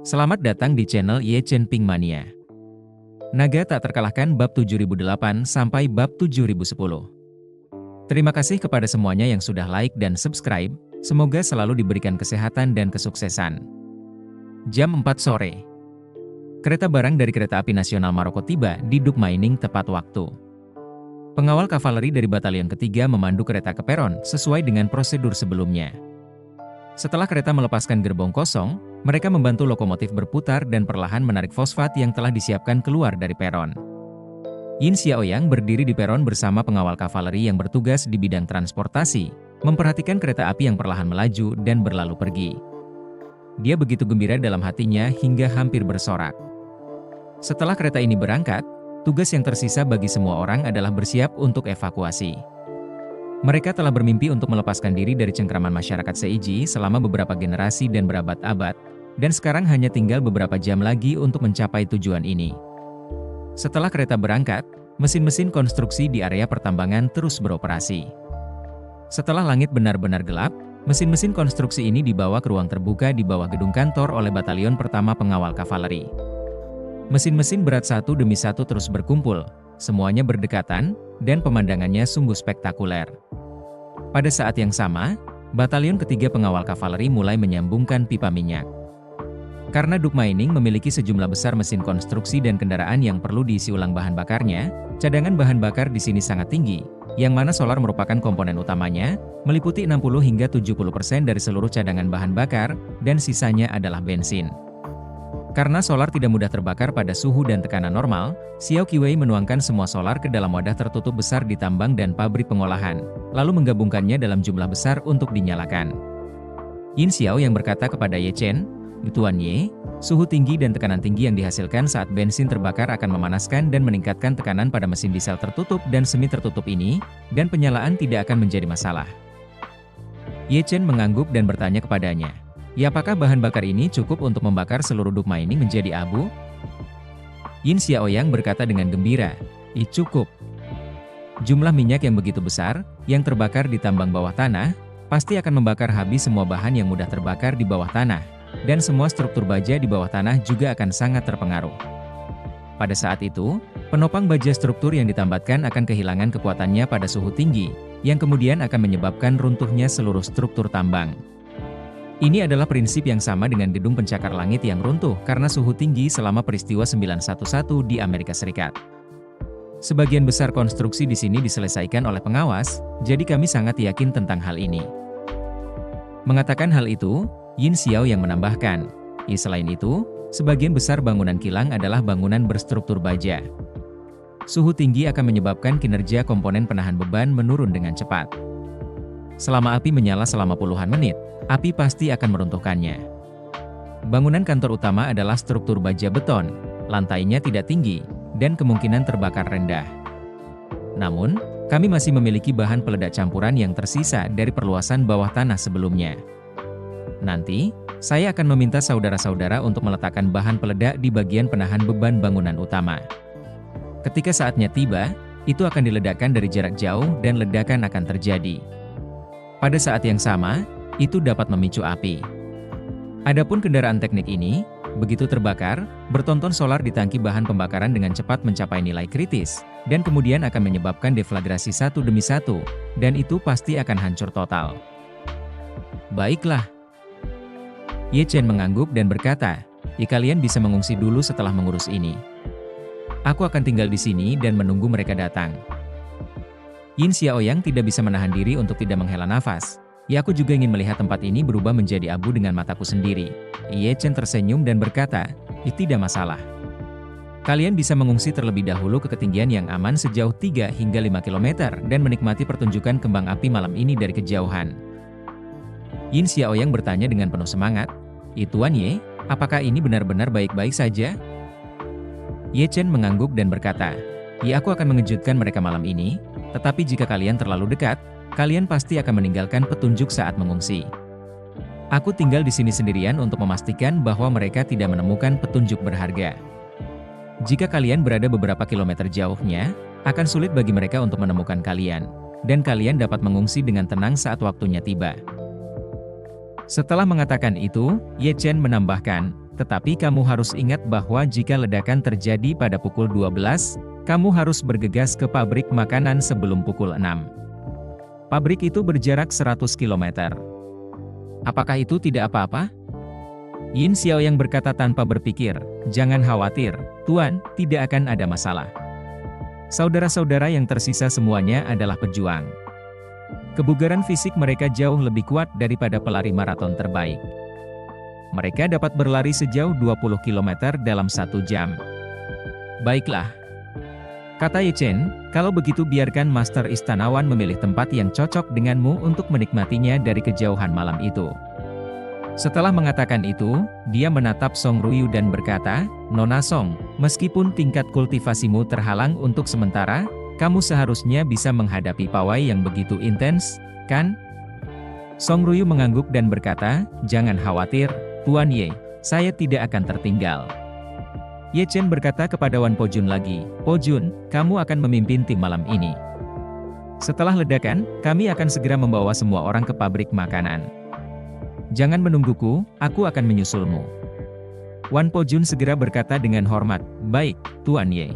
Selamat datang di channel Ye Chen Ping Mania. Naga tak terkalahkan bab 7008 sampai bab 7010. Terima kasih kepada semuanya yang sudah like dan subscribe, semoga selalu diberikan kesehatan dan kesuksesan. Jam 4 sore. Kereta barang dari Kereta Api Nasional Maroko tiba di Duk Mining tepat waktu. Pengawal kavaleri dari Batalion Ketiga memandu kereta ke peron sesuai dengan prosedur sebelumnya. Setelah kereta melepaskan gerbong kosong, mereka membantu lokomotif berputar dan perlahan menarik fosfat yang telah disiapkan keluar dari peron. Yin Xiaoyang berdiri di peron bersama pengawal kavaleri yang bertugas di bidang transportasi, memperhatikan kereta api yang perlahan melaju dan berlalu pergi. Dia begitu gembira dalam hatinya hingga hampir bersorak. Setelah kereta ini berangkat, tugas yang tersisa bagi semua orang adalah bersiap untuk evakuasi. Mereka telah bermimpi untuk melepaskan diri dari cengkraman masyarakat Seiji selama beberapa generasi dan berabad-abad, dan sekarang hanya tinggal beberapa jam lagi untuk mencapai tujuan ini. Setelah kereta berangkat, mesin-mesin konstruksi di area pertambangan terus beroperasi. Setelah langit benar-benar gelap, mesin-mesin konstruksi ini dibawa ke ruang terbuka di bawah gedung kantor oleh Batalion Pertama Pengawal Kavaleri. Mesin-mesin berat satu demi satu terus berkumpul, semuanya berdekatan, dan pemandangannya sungguh spektakuler. Pada saat yang sama, Batalion Ketiga Pengawal Kavaleri mulai menyambungkan pipa minyak. Karena Duk Mining memiliki sejumlah besar mesin konstruksi dan kendaraan yang perlu diisi ulang bahan bakarnya, cadangan bahan bakar di sini sangat tinggi, yang mana solar merupakan komponen utamanya, meliputi 60 hingga 70% dari seluruh cadangan bahan bakar, dan sisanya adalah bensin. Karena solar tidak mudah terbakar pada suhu dan tekanan normal, Xiao Qiwei menuangkan semua solar ke dalam wadah tertutup besar di tambang dan pabrik pengolahan, lalu menggabungkannya dalam jumlah besar untuk dinyalakan. Yin Xiao yang berkata kepada Ye Chen, "Tuan Ye, suhu tinggi dan tekanan tinggi yang dihasilkan saat bensin terbakar akan memanaskan dan meningkatkan tekanan pada mesin diesel tertutup dan semi tertutup ini, dan penyalaan tidak akan menjadi masalah." Ye Chen mengangguk dan bertanya kepadanya, "Ya, apakah bahan bakar ini cukup untuk membakar seluruh Duk Mining menjadi abu?" Yin Xiaoyang berkata dengan gembira, Cukup. Jumlah minyak yang begitu besar, yang terbakar di tambang bawah tanah, pasti akan membakar habis semua bahan yang mudah terbakar di bawah tanah, dan semua struktur baja di bawah tanah juga akan sangat terpengaruh. Pada saat itu, penopang baja struktur yang ditambatkan akan kehilangan kekuatannya pada suhu tinggi, yang kemudian akan menyebabkan runtuhnya seluruh struktur tambang. Ini adalah prinsip yang sama dengan gedung pencakar langit yang runtuh karena suhu tinggi selama peristiwa 911 di Amerika Serikat. Sebagian besar konstruksi di sini diselesaikan oleh pengawas, jadi kami sangat yakin tentang hal ini. Mengatakan hal itu, Yin Xiao yang menambahkan, selain itu, sebagian besar bangunan kilang adalah bangunan berstruktur baja. Suhu tinggi akan menyebabkan kinerja komponen penahan beban menurun dengan cepat. Selama api menyala selama puluhan menit, api pasti akan meruntuhkannya. Bangunan kantor utama adalah struktur baja beton, lantainya tidak tinggi, dan kemungkinan terbakar rendah. Namun, kami masih memiliki bahan peledak campuran yang tersisa dari perluasan bawah tanah sebelumnya. Nanti, saya akan meminta saudara-saudara untuk meletakkan bahan peledak di bagian penahan beban bangunan utama. Ketika saatnya tiba, itu akan diledakkan dari jarak jauh dan ledakan akan terjadi. Pada saat yang sama, itu dapat memicu api. Adapun kendaraan teknik ini, begitu terbakar, bertonton solar di tangki bahan pembakaran dengan cepat mencapai nilai kritis, dan kemudian akan menyebabkan deflagrasi satu demi satu, dan itu pasti akan hancur total. Baiklah. Ye Chen mengangguk dan berkata, kalian bisa mengungsi dulu setelah mengurus ini. Aku akan tinggal di sini dan menunggu mereka datang." Yin Xiaoyang tidak bisa menahan diri untuk tidak menghela nafas. Aku juga ingin melihat tempat ini berubah menjadi abu dengan mataku sendiri. Ye Chen tersenyum dan berkata, tidak masalah. Kalian bisa mengungsi terlebih dahulu ke ketinggian yang aman sejauh 3 hingga 5 km dan menikmati pertunjukan kembang api malam ini dari kejauhan. Yin Xiaoyang bertanya dengan penuh semangat, Tuan Ye, apakah ini benar-benar baik-baik saja? Ye Chen mengangguk dan berkata, aku akan mengejutkan mereka malam ini, tetapi jika kalian terlalu dekat, kalian pasti akan meninggalkan petunjuk saat mengungsi. Aku tinggal di sini sendirian untuk memastikan bahwa mereka tidak menemukan petunjuk berharga. Jika kalian berada beberapa kilometer jauhnya, akan sulit bagi mereka untuk menemukan kalian, dan kalian dapat mengungsi dengan tenang saat waktunya tiba. Setelah mengatakan itu, Ye Chen menambahkan, tetapi kamu harus ingat bahwa jika ledakan terjadi pada pukul 12, kamu harus bergegas ke pabrik makanan sebelum pukul 6. Pabrik itu berjarak 100 km. Apakah itu tidak apa-apa? Yin Xiaoyang berkata tanpa berpikir, "Jangan khawatir, Tuan, tidak akan ada masalah. Saudara-saudara yang tersisa semuanya adalah pejuang. Kebugaran fisik mereka jauh lebih kuat daripada pelari maraton terbaik. Mereka dapat berlari sejauh 20 km dalam 1 jam." "Baiklah," kata Ye Chen, "kalau begitu biarkan Master Istanawan memilih tempat yang cocok denganmu untuk menikmatinya dari kejauhan malam itu." Setelah mengatakan itu, dia menatap Song Ruyu dan berkata, "Nona Song, meskipun tingkat kultivasimu terhalang untuk sementara, kamu seharusnya bisa menghadapi pawai yang begitu intens, kan?" Song Ruyu mengangguk dan berkata, "Jangan khawatir, Tuan Ye, saya tidak akan tertinggal." Ye Chen berkata kepada Wan Pojun lagi, "Pojun, kamu akan memimpin tim malam ini. Setelah ledakan, kami akan segera membawa semua orang ke pabrik makanan. Jangan menungguku, aku akan menyusulmu." Wan Pojun segera berkata dengan hormat, "Baik, Tuan Ye."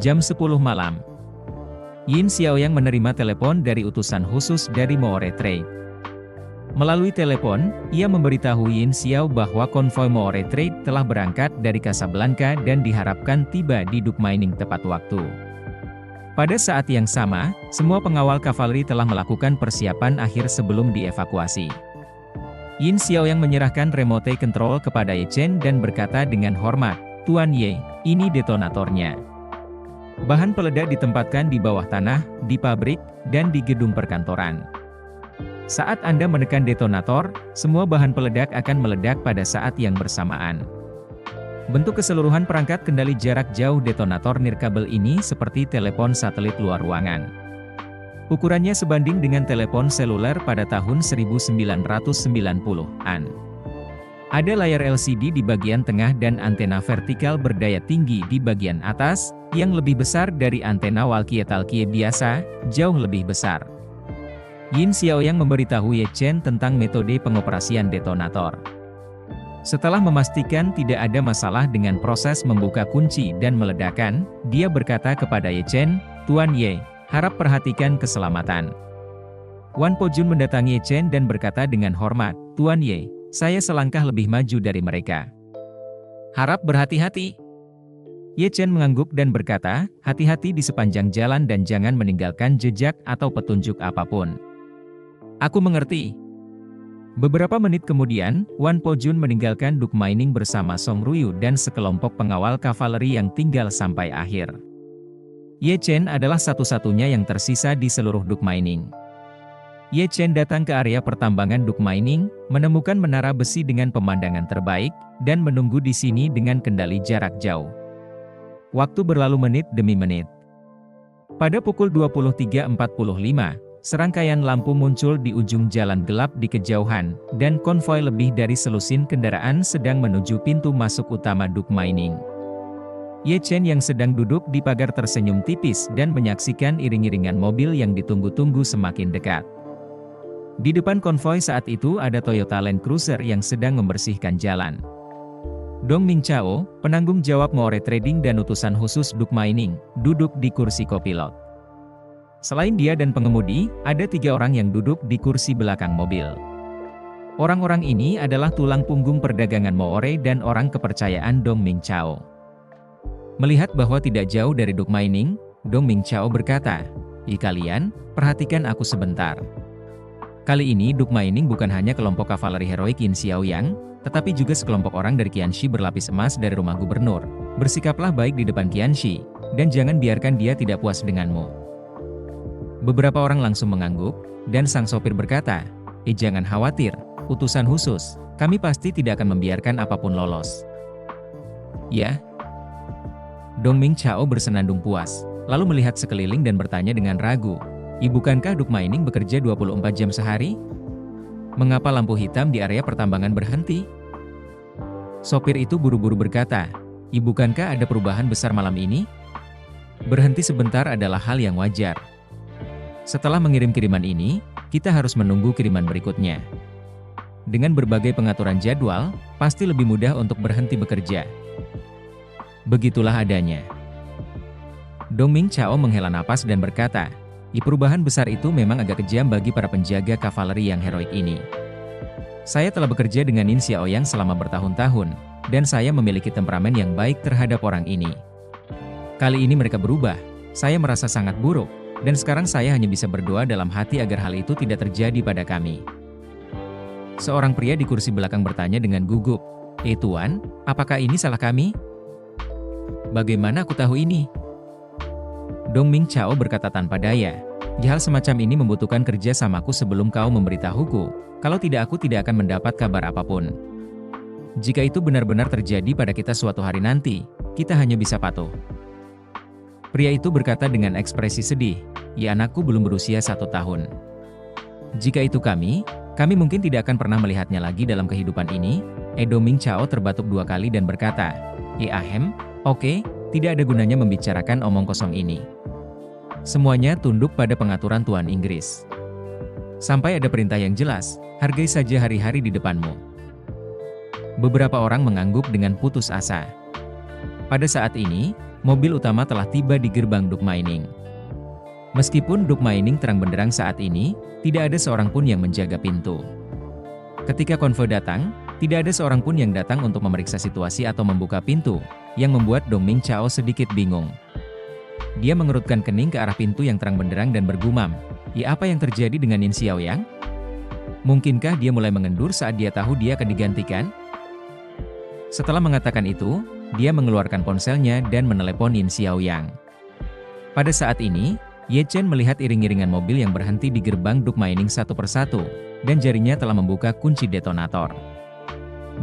Jam 10 malam. Yin Xiaoyang menerima telepon dari utusan khusus dari Moore Trade. Melalui telepon, ia memberitahu Yin Xiao bahwa konvoi Moore Trade telah berangkat dari Casablanca dan diharapkan tiba di Duk Mining tepat waktu. Pada saat yang sama, semua pengawal kavaleri telah melakukan persiapan akhir sebelum dievakuasi. Yin Xiaoyang menyerahkan remote control kepada Ye Chen dan berkata dengan hormat, "Tuan Ye, ini detonatornya. Bahan peledak ditempatkan di bawah tanah, di pabrik, dan di gedung perkantoran. Saat Anda menekan detonator, semua bahan peledak akan meledak pada saat yang bersamaan." Bentuk keseluruhan perangkat kendali jarak jauh detonator nirkabel ini seperti telepon satelit luar ruangan. Ukurannya sebanding dengan telepon seluler pada tahun 1990-an. Ada layar LCD di bagian tengah dan antena vertikal berdaya tinggi di bagian atas, yang lebih besar dari antena walkie-talkie biasa, jauh lebih besar. Yin Xiaoyang memberitahu Ye Chen tentang metode pengoperasian detonator. Setelah memastikan tidak ada masalah dengan proses membuka kunci dan meledakan, dia berkata kepada Ye Chen, "Tuan Ye, harap perhatikan keselamatan." Wan Pojun mendatangi Ye Chen dan berkata dengan hormat, "Tuan Ye, saya selangkah lebih maju dari mereka. Harap berhati-hati." Ye Chen mengangguk dan berkata, "Hati-hati di sepanjang jalan dan jangan meninggalkan jejak atau petunjuk apapun." "Aku mengerti." Beberapa menit kemudian, Wan Pojun meninggalkan Duk Mining bersama Song Ruyu dan sekelompok pengawal kavaleri yang tinggal sampai akhir. Ye Chen adalah satu-satunya yang tersisa di seluruh Duk Mining. Ye Chen datang ke area pertambangan Duk Mining, menemukan menara besi dengan pemandangan terbaik, dan menunggu di sini dengan kendali jarak jauh. Waktu berlalu menit demi menit. Pada pukul 23.45, serangkaian lampu muncul di ujung jalan gelap di kejauhan, dan konvoi lebih dari selusin kendaraan sedang menuju pintu masuk utama Duk Mining. Ye Chen yang sedang duduk di pagar tersenyum tipis dan menyaksikan iring-iringan mobil yang ditunggu-tunggu semakin dekat. Di depan konvoi saat itu ada Toyota Land Cruiser yang sedang membersihkan jalan. Dong Mingchao, penanggung jawab Moore Trading dan utusan khusus Duk Mining, duduk di kursi kopilot. Selain dia dan pengemudi, ada 3 orang yang duduk di kursi belakang mobil. Orang-orang ini adalah tulang punggung perdagangan Moore dan orang kepercayaan Dong Mingchao. Melihat bahwa tidak jauh dari Duk Mining, Dong Mingchao berkata, kalian, perhatikan aku sebentar. Kali ini Duk Mining bukan hanya kelompok kavaleri heroik Yin Xiaoyang, tetapi juga sekelompok orang dari Qianxi berlapis emas dari rumah gubernur. Bersikaplah baik di depan Qianxi, dan jangan biarkan dia tidak puas denganmu." Beberapa orang langsung mengangguk, dan sang sopir berkata, jangan khawatir, utusan khusus, kami pasti tidak akan membiarkan apapun lolos." "Ya?" Dong Mingchao bersenandung puas, lalu melihat sekeliling dan bertanya dengan ragu, bukankah Duk Mining bekerja 24 jam sehari? Mengapa lampu hitam di area pertambangan berhenti? Sopir itu buru-buru berkata, bukankah ada perubahan besar malam ini? Berhenti sebentar adalah hal yang wajar. Setelah mengirim kiriman ini, kita harus menunggu kiriman berikutnya. Dengan berbagai pengaturan jadwal, pasti lebih mudah untuk berhenti bekerja. Begitulah adanya. Dongming Chao menghela napas dan berkata, perubahan besar itu memang agak kejam bagi para penjaga kavaleri yang heroik ini. Saya telah bekerja dengan Yin Xiaoyang selama bertahun-tahun, dan saya memiliki temperamen yang baik terhadap orang ini. Kali ini mereka berubah, saya merasa sangat buruk, dan sekarang saya hanya bisa berdoa dalam hati agar hal itu tidak terjadi pada kami. Seorang pria di kursi belakang bertanya dengan gugup, Tuan, apakah ini salah kami? Bagaimana aku tahu ini? Dongming Chao berkata tanpa daya, hal semacam ini membutuhkan kerja samaku sebelum kau memberitahuku, kalau tidak aku tidak akan mendapat kabar apapun. Jika itu benar-benar terjadi pada kita suatu hari nanti, kita hanya bisa patuh. Pria itu berkata dengan ekspresi sedih, anakku belum berusia 1 tahun. Jika itu kami mungkin tidak akan pernah melihatnya lagi dalam kehidupan ini. Dongming Chao terbatuk 2 kali dan berkata, oke, tidak ada gunanya membicarakan omong kosong ini. Semuanya tunduk pada pengaturan Tuan Inggris. Sampai ada perintah yang jelas, hargai saja hari-hari di depanmu. Beberapa orang mengangguk dengan putus asa. Pada saat ini, mobil utama telah tiba di gerbang Duk Mining. Meskipun Duk Mining terang benderang saat ini, tidak ada seorang pun yang menjaga pintu. Ketika konvoi datang, tidak ada seorang pun yang datang untuk memeriksa situasi atau membuka pintu, yang membuat Dongming Chao sedikit bingung. Dia mengerutkan kening ke arah pintu yang terang benderang dan bergumam, apa yang terjadi dengan Yin Xiaoyang? Mungkinkah dia mulai mengendur saat dia tahu dia akan digantikan? Setelah mengatakan itu, dia mengeluarkan ponselnya dan menelepon Yin Xiaoyang. Pada saat ini, Ye Chen melihat iring-iringan mobil yang berhenti di gerbang Duk Mining satu persatu, dan jarinya telah membuka kunci detonator.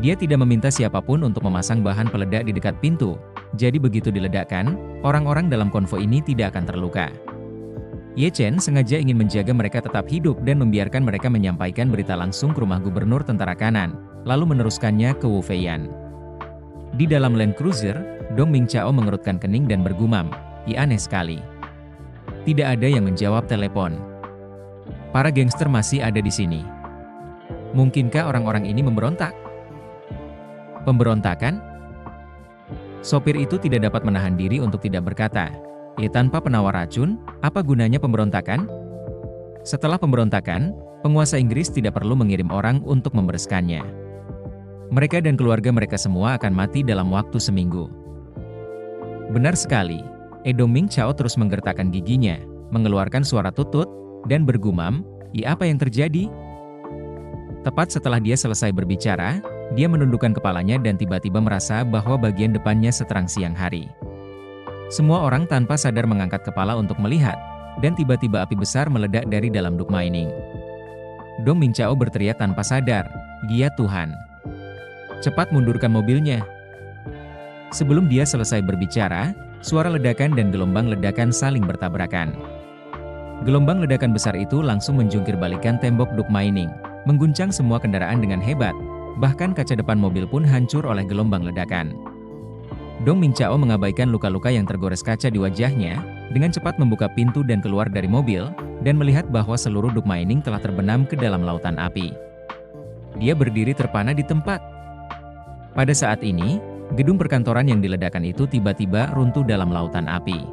Dia tidak meminta siapapun untuk memasang bahan peledak di dekat pintu, jadi begitu diledakkan, orang-orang dalam konvoi ini tidak akan terluka. Ye Chen sengaja ingin menjaga mereka tetap hidup dan membiarkan mereka menyampaikan berita langsung ke rumah gubernur tentara kanan, lalu meneruskannya ke Wu Feiyan. Di dalam Land Cruiser, Dongming Chao mengerutkan kening dan bergumam, aneh sekali. Tidak ada yang menjawab telepon. Para gangster masih ada di sini. Mungkinkah orang-orang ini memberontak? Pemberontakan? Sopir itu tidak dapat menahan diri untuk tidak berkata, tanpa penawar racun, apa gunanya pemberontakan? Setelah pemberontakan, penguasa Inggris tidak perlu mengirim orang untuk membereskannya. Mereka dan keluarga mereka semua akan mati dalam waktu seminggu. Benar sekali. Dongming Chao terus menggertakkan giginya, mengeluarkan suara tutut, dan bergumam, apa yang terjadi? Tepat setelah dia selesai berbicara, dia menundukkan kepalanya dan tiba-tiba merasa bahwa bagian depannya seterang siang hari. Semua orang tanpa sadar mengangkat kepala untuk melihat, dan tiba-tiba api besar meledak dari dalam Duk Mining. Dongming Chao berteriak tanpa sadar, "Ya Tuhan! Cepat mundurkan mobilnya!" Sebelum dia selesai berbicara, suara ledakan dan gelombang ledakan saling bertabrakan. Gelombang ledakan besar itu langsung menjungkir balikan tembok Duk Mining, mengguncang semua kendaraan dengan hebat, bahkan kaca depan mobil pun hancur oleh gelombang ledakan. Dongming Chao mengabaikan luka-luka yang tergores kaca di wajahnya, dengan cepat membuka pintu dan keluar dari mobil, dan melihat bahwa seluruh Duk Mining telah terbenam ke dalam lautan api. Dia berdiri terpana di tempat. Pada saat ini, gedung perkantoran yang diledakkan itu tiba-tiba runtuh dalam lautan api.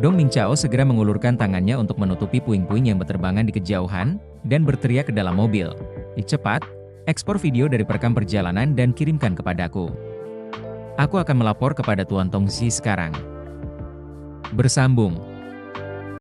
Dongming Chao segera mengulurkan tangannya untuk menutupi puing-puing yang berterbangan di kejauhan, dan berteriak ke dalam mobil, "Cepat, ekspor video dari perekam perjalanan dan kirimkan kepadaku. Aku akan melapor kepada Tuan Tongxi sekarang." Bersambung.